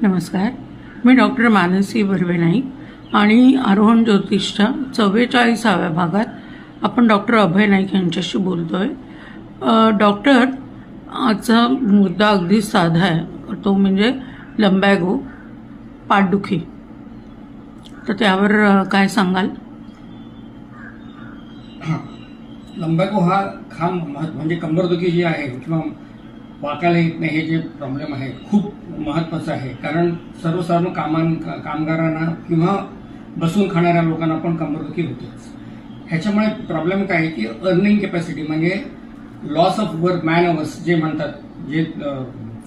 नमस्कार, मी डॉक्टर मानसी बर्वे नाईक आणि आरोहण ज्योतिषच्या 44व्या भागात आपण डॉक्टर अभय नाईक यांच्याशी बोलतो आहे. डॉक्टर, आजचा मुद्दा अगदी साधा आहे, तो म्हणजे लंबॅगो, पाठदुखी. तर त्यावर काय सांगाल? लंबॅगो हा खाम म्हणजे कंबरदुखी जी आहे किंवा वाकायला येत नाही, हे जे प्रॉब्लेम आहे खूप महत्त्वाचं आहे. कारण सर्वसाधारण कामगारांना किंवा बसून खाणाऱ्या लोकांना पण कंबरदुखी होतेच. ह्याच्यामुळे प्रॉब्लेम काय आहे की अर्निंग कॅपॅसिटी म्हणजे loss of work man hours जे म्हणतात, जे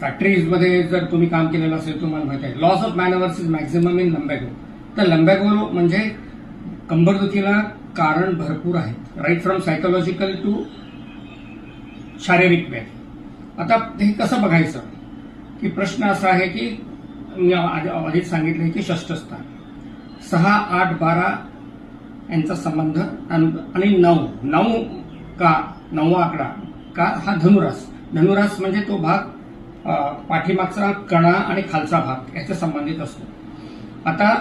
फॅक्टरीजमध्ये जर तुम्ही काम केलेलं असेल तुम्हाला माहिती आहे, loss of man hours is maximum in lumbago. तर लंबॅगो म्हणजे कंबरदुखीला कारण भरपूर आहेत, राईट फ्रॉम सायकोलॉजिकल टू शारीरिक व्याधी. आता हे कसं बघायचं की प्रश्न असा आहे की मी आधीच सांगितलं की षष्ठस्थान 6, 8, 12 यांचा संबंध आणि 9 का 9वा आकडा का हा धनुरास म्हणजे तो भाग पाठीमागचा कणा आणि खालचा भाग याच्या संबंधित असतो. आता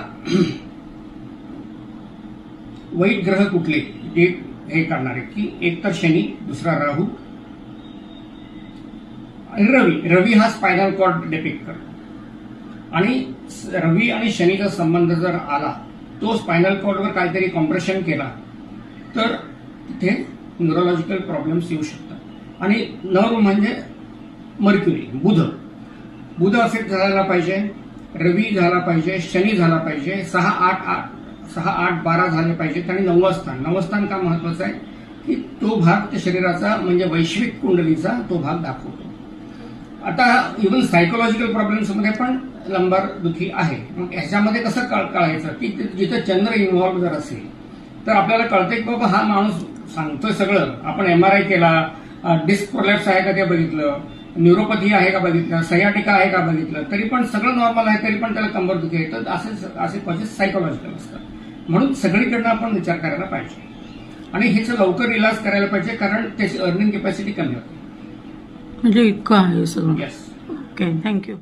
वाईट ग्रह कुठले जे हे करणारे की एक तर शनी, दुसरा राहू आणि रवी हा स्पायनल कॉर्ड डिपिक्ट करतो. आणि रवी आणि शनीचा संबंध जर आला, तो स्पायनल कॉर्डवर काहीतरी कॉम्प्रेशन केला तर तिथे न्यूरोलॉजिकल प्रॉब्लेम्स येऊ शकतात. आणि नर्व म्हणजे मर्क्युरी, बुध अफेक्ट झाला पाहिजे, रवी झाला पाहिजे, शनी झाला पाहिजे, 6, 8, 12 झाले पाहिजेत. आणि 9वं स्थान का महत्वाचं आहे की तो भाग त्या शरीराचा म्हणजे वैश्विक कुंडलीचा तो भाग दाखवतो. आता इव्हन सायकोलॉजिकल प्रॉब्लेम्समध्ये पण लंबार दुखी आहे. मग ह्याच्यामध्ये कसं कळायचं की जिथं चंद्र इन्व्हॉल्व्ह जर असेल तर आपल्याला कळतंय की बाबा हा माणूस सांगतोय सगळं. आपण MRI केला, डिस्क प्रोलॅप्स आहे का ते बघितलं, न्यूरोपॅथी आहे का बघितलं, सयाटिका आहे का बघितलं, तरी पण सगळं नॉर्मल आहे, तरी पण त्याला कंबरदुखी आहे. तर असे कॉजेस सायकोलॉजिकल असतात. म्हणून सगळीकडनं आपण विचार करायला पाहिजे आणि ह्याचं लवकर इलाज करायला पाहिजे, कारण त्याची अर्निंग कॅपॅसिटी कमी होते. म्हणजे इतकं आहे सगळं. येस. Okay, thank you.